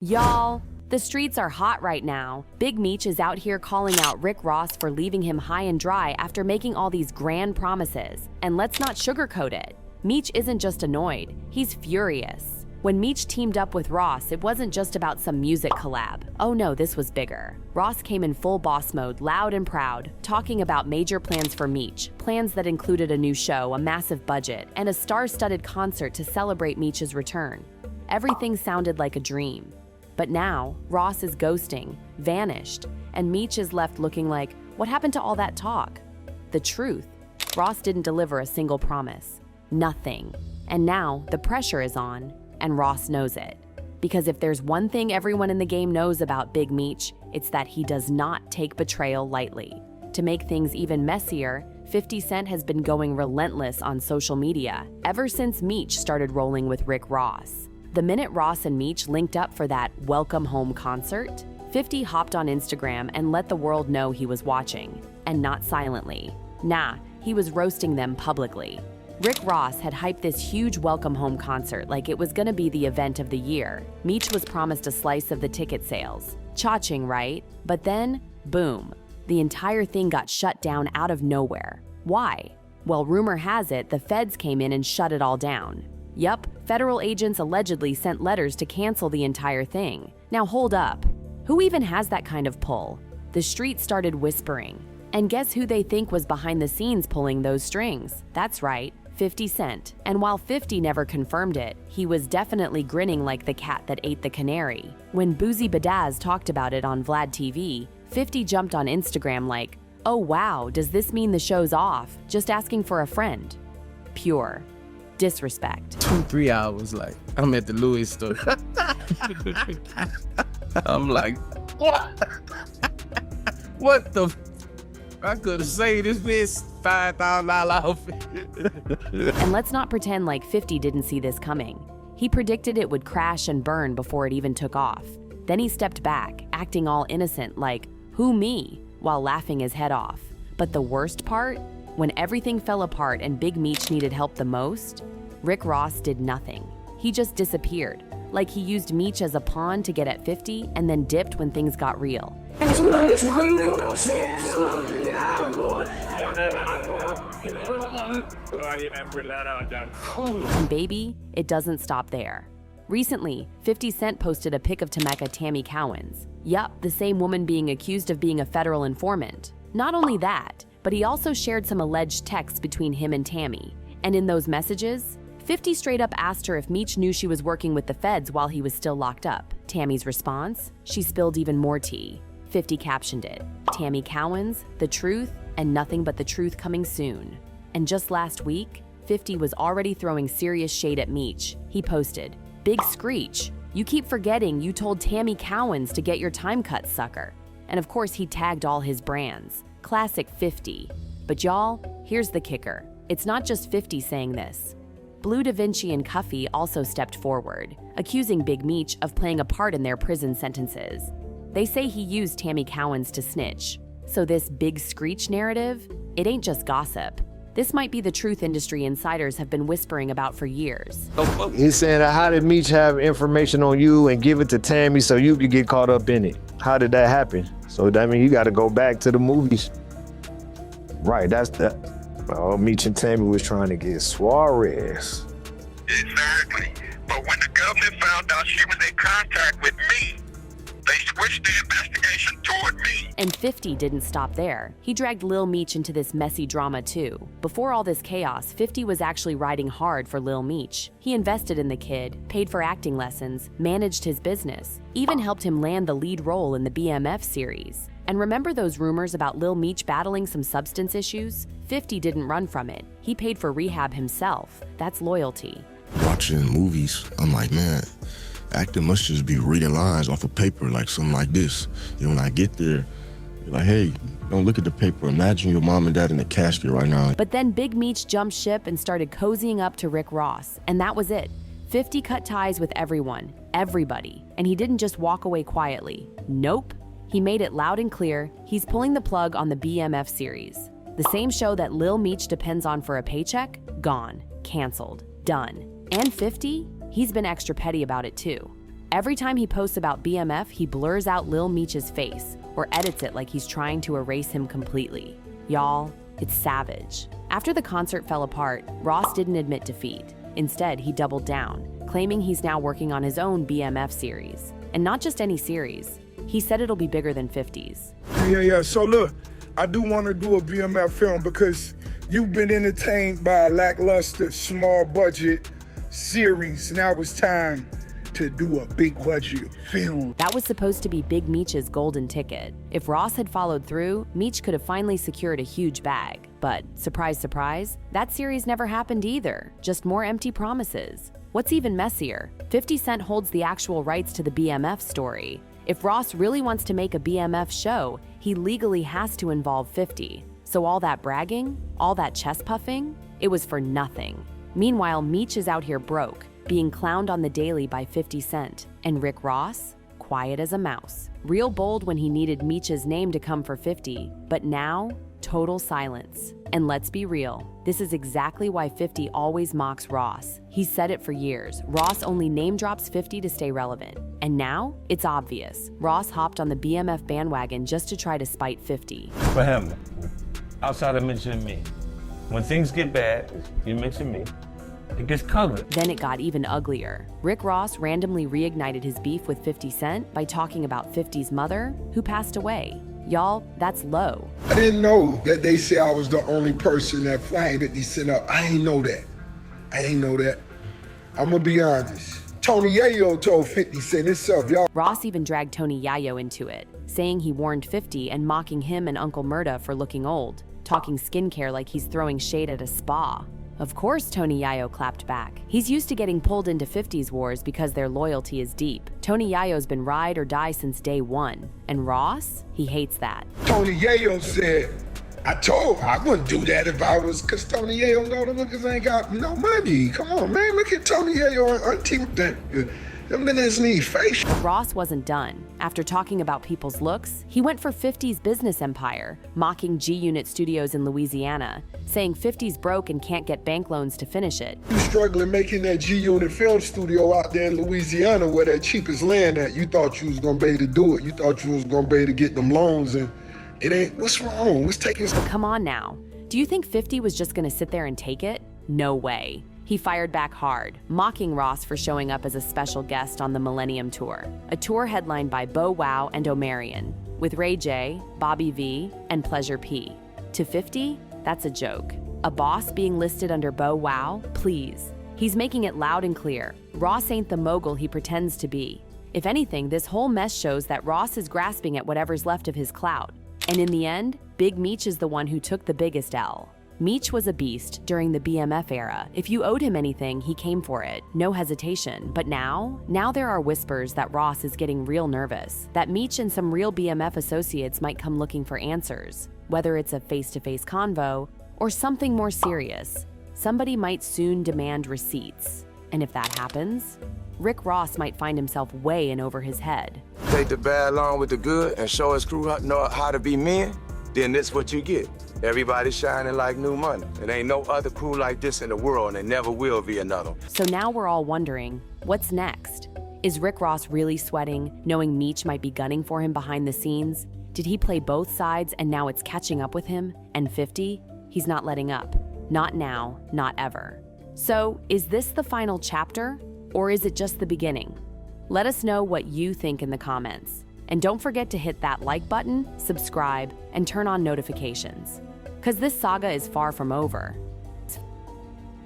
Y'all, the streets are hot right now. Big Meech is out here calling out Rick Ross for leaving him high and dry after making all these grand promises. And let's not sugarcoat it. Meech isn't just annoyed, he's furious. When Meech teamed up with Ross, it wasn't just about some music collab. Oh no, this was bigger. Ross came in full boss mode, loud and proud, talking about major plans for Meech, plans that included a new show, a massive budget, and a star-studded concert to celebrate Meech's return. Everything sounded like a dream. But now, Ross is ghosting, vanished, and Meech is left looking like, what happened to all that talk? The truth, Ross didn't deliver a single promise. Nothing. And now, the pressure is on, and Ross knows it. Because if there's one thing everyone in the game knows about Big Meech, it's that he does not take betrayal lightly. To make things even messier, 50 Cent has been going relentless on social media ever since Meech started rolling with Rick Ross. The minute Ross and Meech linked up for that Welcome Home concert, 50 hopped on Instagram and let the world know he was watching, and not silently. Nah, he was roasting them publicly. Rick Ross had hyped this huge Welcome Home concert like it was gonna be the event of the year. Meech was promised a slice of the ticket sales. Cha-ching, right? But then, boom, the entire thing got shut down out of nowhere. Why? Well, rumor has it the feds came in and shut it all down. Yup, federal agents allegedly sent letters to cancel the entire thing. Now hold up. Who even has that kind of pull? The street started whispering. And guess who they think was behind the scenes pulling those strings? That's right, 50 Cent. And while 50 never confirmed it, he was definitely grinning like the cat that ate the canary. When Boozy Badazz talked about it on Vlad TV, 50 jumped on Instagram like, oh wow, does this mean the show's off? Just asking for a friend. Pure disrespect. 2-3 hours, like, I'm at the Louis store. I'm like, what? What the I could have saved this bitch $5,000 outfit. And let's not pretend like 50 didn't see this coming. He predicted it would crash and burn before it even took off. Then he stepped back, acting all innocent like, who me? While laughing his head off. But the worst part? When everything fell apart and Big Meech needed help the most, Rick Ross did nothing. He just disappeared, like he used Meech as a pawn to get at 50 and then dipped when things got real. And baby, it doesn't stop there. Recently, 50 Cent posted a pic of Tameka Tammy Cowens. Yup, the same woman being accused of being a federal informant. Not only that, but he also shared some alleged texts between him and Tammy. And in those messages, 50 straight up asked her if Meech knew she was working with the feds while he was still locked up. Tammy's response? She spilled even more tea. 50 captioned it, Tammy Cowens, the truth, and nothing but the truth coming soon. And just last week, 50 was already throwing serious shade at Meech. He posted, big screech, you keep forgetting you told Tammy Cowens to get your time cut, sucker. And of course he tagged all his brands. Classic 50. But y'all, here's the kicker. It's not just 50 saying this. Blue Da Vinci and Cuffy also stepped forward, accusing Big Meech of playing a part in their prison sentences. They say he used Tammy Cowens to snitch. So this big screech narrative, it ain't just gossip. This might be the truth industry insiders have been whispering about for years. He's saying, how did Meech have information on you and give it to Tammy so you could get caught up in it? How did that happen? So that means you got to go back to the movies. Right, that's that. Oh, Meech and Tammy was trying to get Suarez. Exactly. But when the government found out she was in contact with me, they switched the investigation toward me. And 50 didn't stop there. He dragged Lil Meech into this messy drama too. Before all this chaos, 50 was actually riding hard for Lil Meech. He invested in the kid, paid for acting lessons, managed his business, even helped him land the lead role in the BMF series. And remember those rumors about Lil Meech battling some substance issues? 50 didn't run from it. He paid for rehab himself. That's loyalty. Watching movies, I'm like, man, acting must just be reading lines off of paper, like something like this. You know, when I get there, you're like, hey, don't look at the paper. Imagine your mom and dad in a casket right now. But then Big Meech jumped ship and started cozying up to Rick Ross, and that was it. 50 cut ties with everyone, everybody, and he didn't just walk away quietly. Nope. He made it loud and clear, he's pulling the plug on the BMF series. The same show that Lil Meech depends on for a paycheck, gone, canceled, done. And 50? He's been extra petty about it too. Every time he posts about BMF, he blurs out Lil Meech's face or edits it like he's trying to erase him completely. Y'all, it's savage. After the concert fell apart, Ross didn't admit defeat. Instead, he doubled down, claiming he's now working on his own BMF series. And not just any series. He said it'll be bigger than 50's. Yeah. So look, I do want to do a BMF film because you've been entertained by a lackluster, small budget series. Now it's time to do a big budget film. That was supposed to be Big Meech's golden ticket. If Ross had followed through, Meech could have finally secured a huge bag. But surprise, surprise, that series never happened either. Just more empty promises. What's even messier, 50 Cent holds the actual rights to the BMF story. If Ross really wants to make a BMF show, he legally has to involve 50. So all that bragging, all that chest puffing, it was for nothing. Meanwhile, Meech is out here broke, being clowned on the daily by 50 Cent. And Rick Ross, quiet as a mouse. Real bold when he needed Meech's name to come for 50, but now, total silence. And let's be real, this is exactly why 50 always mocks Ross. He's said it for years. Ross only name drops 50 to stay relevant. And now, it's obvious. Ross hopped on the BMF bandwagon just to try to spite 50. For him, outside of mentioning me, when things get bad, you mention me, it gets covered. Then it got even uglier. Rick Ross randomly reignited his beef with 50 Cent by talking about 50's mother, who passed away. Y'all, that's low. I didn't know that they say I was the only person that flamed 50 Cent up. I ain't know that. I'm gonna be honest. Tony Yayo told 50 Cent himself, y'all. Ross even dragged Tony Yayo into it, saying he warned 50 and mocking him and Uncle Murda for looking old, talking skincare like he's throwing shade at a spa. Of course Tony Yayo clapped back. He's used to getting pulled into 50's wars because their loyalty is deep. Tony Yayo's been ride or die since day one. And Ross? He hates that. Tony Yayo said, I wouldn't do that if I was, because Tony Yayo know the niggas ain't got no money. Come on, man, look at Tony Yayo on team. Them niggas need face. Ross wasn't done. After talking about people's looks, he went for 50's business empire, mocking G-Unit Studios in Louisiana, saying 50's broke and can't get bank loans to finish it. You struggling making that G-Unit film studio out there in Louisiana where that cheapest land at. You thought you was gonna be able to do it. You thought you was gonna be able to get them loans, and it ain't. What's wrong? What's taking? But come on now. Do you think 50 was just gonna sit there and take it? No way. He fired back hard, mocking Ross for showing up as a special guest on the Millennium Tour, a tour headlined by Bow Wow and Omarion, with Ray J, Bobby V, and Pleasure P. To 50, that's a joke. A boss being listed under Bow Wow? Please. He's making it loud and clear. Ross ain't the mogul he pretends to be. If anything, this whole mess shows that Ross is grasping at whatever's left of his clout. And in the end, Big Meech is the one who took the biggest L. Meech was a beast during the BMF era. If you owed him anything, he came for it, no hesitation. But now there are whispers that Ross is getting real nervous, that Meech and some real BMF associates might come looking for answers, whether it's a face-to-face convo or something more serious. Somebody might soon demand receipts. And if that happens, Rick Ross might find himself way in over his head. Take the bad along with the good and show his crew how to be men, then that's what you get. Everybody shining like new money. There ain't no other crew like this in the world, and there never will be another. So now we're all wondering, what's next? Is Rick Ross really sweating, knowing Meech might be gunning for him behind the scenes? Did he play both sides and now it's catching up with him? And 50? He's not letting up. Not now, not ever. So, is this the final chapter, or is it just the beginning? Let us know what you think in the comments. And don't forget to hit that like button, subscribe, and turn on notifications. Because this saga is far from over.